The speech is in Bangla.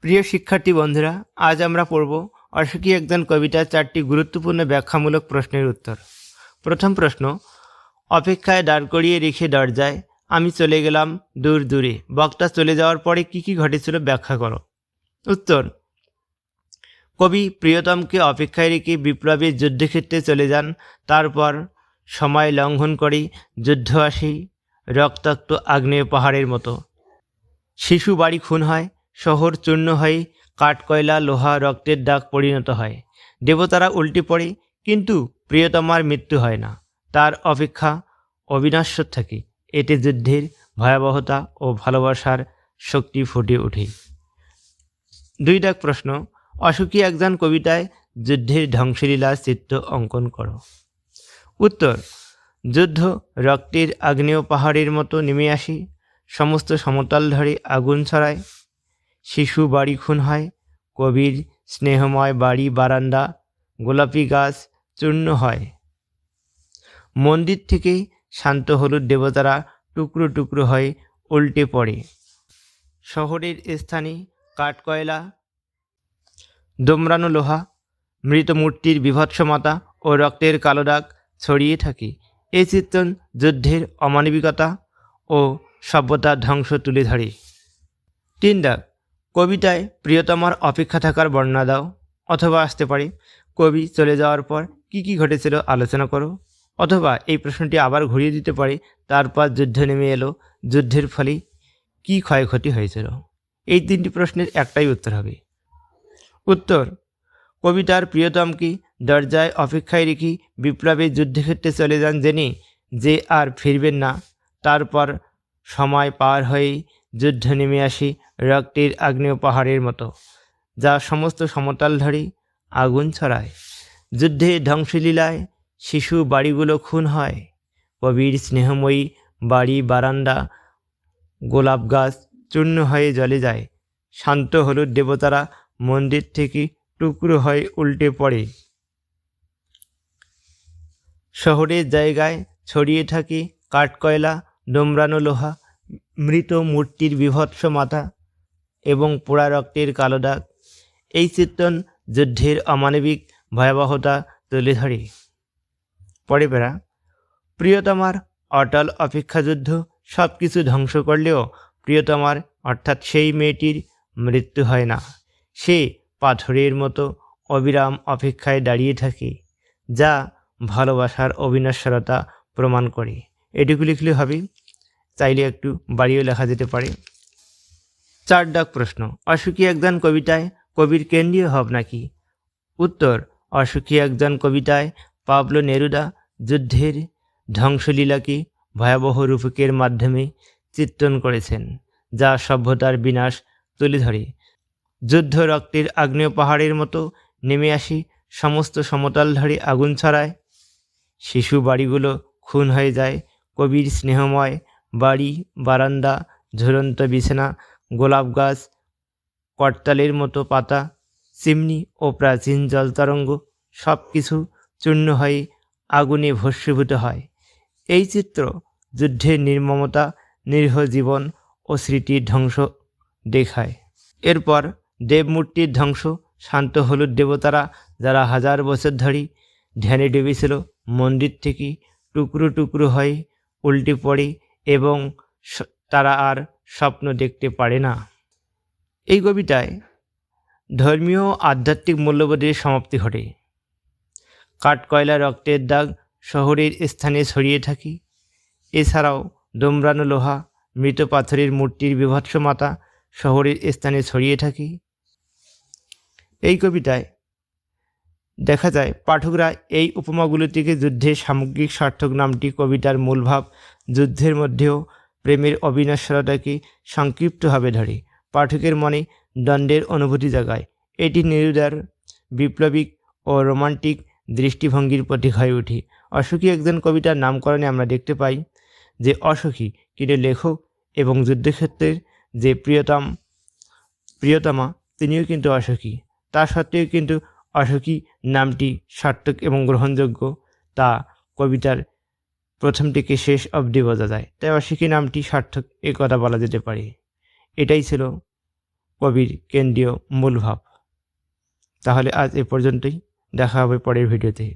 প্রিয় শিক্ষার্থী বন্ধুরা, আজ আমরা পড়ব অসুখী একজন কবিতার 4টি গুরুত্বপূর্ণ ব্যাখ্যামূলক প্রশ্নের উত্তর। প্রথম প্রশ্ন, অপেক্ষায় দাঁড় করিয়ে রেখে দরজায় আমি চলে গেলাম দূর দূরে, বক্তা চলে যাওয়ার পরে কি কি ঘটেছিল ব্যাখ্যা করো। উত্তর, কবি প্রিয়তমকে অপেক্ষায় রেখে বিপ্লবীর যুদ্ধক্ষেত্রে চলে যান। তারপর সময় লঙ্ঘন করে যুদ্ধ আসে রক্তাক্ত আগ্নেয় পাহাড়ের মতো। শিশু বাড়ি খুন হয়, শহর চূর্ণ হয়ে কাঠ কয়লা লোহা রক্তের দাগ পরিণত হয়। দেবতারা উল্টে পড়ে, কিন্তু প্রিয়তমার মৃত্যু হয় না, তার অপেক্ষা অবিনশ্বর থাকে। এতে যুদ্ধের ভয়াবহতা ও ভালোবাসার শক্তি ফুটে ওঠে। 2 দাগ প্রশ্ন, অসুখী একজন কবিতায় যুদ্ধের ধ্বংসলীলার চিত্র অঙ্কন করো। উত্তর, যুদ্ধ রক্তের আগ্নেয় পাহাড়ের মতো নেমে আসে, সমস্ত সমতল ধরে আগুন ছড়ায়, শিশু বাড়ি খুন হয়, কবির স্নেহময় বাড়ি বারান্দা গোলাপি গাছ চূর্ণ হয়, মন্দির থেকে শান্ত হলুদ দেবতারা টুকরো টুকরো হয়ে উল্টে পড়ে, শহরের স্থানে কাঠকয়লা দোমরানো লোহা মৃত মূর্তির বিভৎসমতা ও রক্তের কালো দাগ ছড়িয়ে থাকে। এই চিত্রণ যুদ্ধের অমানবিকতা ও সভ্যতার ধ্বংস তুলে ধরে। 3 দাগ, কবিতায় প্রিয়তমার অপেক্ষা থাকার বর্ণনা দাও, অথবা আসতে পারে কবি চলে যাওয়ার পর কি কি ঘটেছিল আলোচনা করো, অথবা এই প্রশ্নটি আবার ঘুরিয়ে দিতে পারে তারপর যুদ্ধ নেমে এলো, যুদ্ধের ফলে কি ক্ষয়ক্ষতি হয়েছিল। এই 3টি প্রশ্নের একটাই উত্তর হবে। উত্তর, কবিতার প্রিয়তমকে দরজায় অপেক্ষায় রেখে বিপ্লবের যুদ্ধক্ষেত্রে চলে যান জেনে যে আর ফিরবেন না। তারপর সময় পার হয়ে যুদ্ধ নেমে আসে রক্তের আগ্নেয় পাহাড়ের মতো, যা সমস্ত সমতল ধরে আগুন ছড়ায়। যুদ্ধে ধ্বংসলীলায় শিশু বাড়িগুলো খুন হয়, কবির স্নেহময়ী বাড়ি বারান্দা গোলাপ গাছ চূর্ণ হয়ে জ্বলে যায়, শান্ত হলুদ দেবতারা মন্দির থেকে টুকরো হয়ে উল্টে পড়ে, শহরের জায়গায় ছড়িয়ে থাকে কাঠকয়লা ডোমরানো লোহা মৃত মূর্তির বিভৎস মাথা এবং পোড়া রক্তের কালো দাগ। এই চিত্রণ যুদ্ধের অমানবিক ভয়াবহতা তুলে ধরে। পরে পেরা, প্রিয়তমার অটল অপেক্ষা যুদ্ধ সব কিছু ধ্বংস করলেও প্রিয়তমার অর্থাৎ সেই মেয়েটির মৃত্যু হয় না। সে পাথরের মতো অবিরাম অপেক্ষায় দাঁড়িয়ে থাকে, যা ভালোবাসার অবিনশ্বরতা প্রমাণ করে। এটুকু লিখলে হবে, চাইলে একটু বাড়িয়েও লেখা যেতে পারে। 4 দাগ প্রশ্ন, অসুখী একজন কবিতায় কবির কেন্দ্রীয় ভাবনা কি? উত্তর, অসুখী একজন কবিতায় পাবলো নেরুদা যুদ্ধের ধ্বংসলীলাকে ভয়াবহ রূপকের মাধ্যমে চিত্রণ করেছেন, যা সভ্যতার বিনাশ তুলে ধরে। যুদ্ধ রক্তের আগ্নেয় পাহাড়ের মতো নেমে আসি, সমস্ত সমতল ধরে আগুন ছড়ায়, শিশু বাড়িগুলো খুন হয়ে যায়, কবির স্নেহময় বাড়ি বারান্দা ঝুলন্ত বিছানা গোলাপ গাছ করতালের মতো পাতা চিমনি ও প্রাচীন জলতরঙ্গ সব কিছু চূর্ণ হয়ে আগুনে ভস্মীভূত হয়। এই চিত্র যুদ্ধের নির্মমতা, নিরীহ জীবন ও স্মৃতির ধ্বংস দেখায়। এরপর দেবমূর্তির ধ্বংস, শান্ত হলুদ দেবতারা যারা হাজার বছর ধরে ধ্যানে ডুবেছিল মন্দির থেকে টুকরো টুকরো হয়ে উল্টে পড়ে এবং তারা আর স্বপ্ন দেখতে পারে না। এই কবিতায় ধর্মীয় আধ্যাত্মিক মূল্যবোধের সমাপ্তি ঘটে। কাঠকয়লা রক্তের দাগ শহরের স্থানে ছড়িয়ে থাকে, এছাড়াও দোমরানো লোহা মৃত পাথরের মূর্তির বিভৎস মাথা শহরের স্থানে ছড়িয়ে থাকে। এই কবিতায় দেখা যায় পাঠকরা এই উপমাগুলো থেকে যুদ্ধের সামগ্রিক সার্থক নামটি কবিতার মূল ভাব যুদ্ধের মধ্যেও প্রেমের অবিনশ্বরতাকে সংক্ষিপ্তভাবে ধরে পাঠকের মনে দ্বন্দ্বের অনুভূতি জাগায়। এটি নেরুদার বিপ্লবিক ও রোমান্টিক দৃষ্টিভঙ্গির প্রতীক হয়ে ওঠে। অসুখী একজন কবিতার নামকরণে আমরা দেখতে পাই যে অসুখী কিন্তু লেখক এবং যুদ্ধক্ষেত্রের যে প্রিয়তমা তিনিও কিন্তু অসুখী, তা সত্ত্বেও কিন্তু অসুখী নামটি সার্থক এবং গ্রহণযোগ্য, তা কবিতার প্রথম থেকে শেষ অবধি বোঝা যায়। তাই অসুখী নামটি সার্থক এ কথা বলা যেতে পারে। এটাই ছিল কবির কেন্দ্রীয় মূল ভাব। তাহলে আজ এ পর্যন্তই, দেখা হবে পরের ভিডিওতে।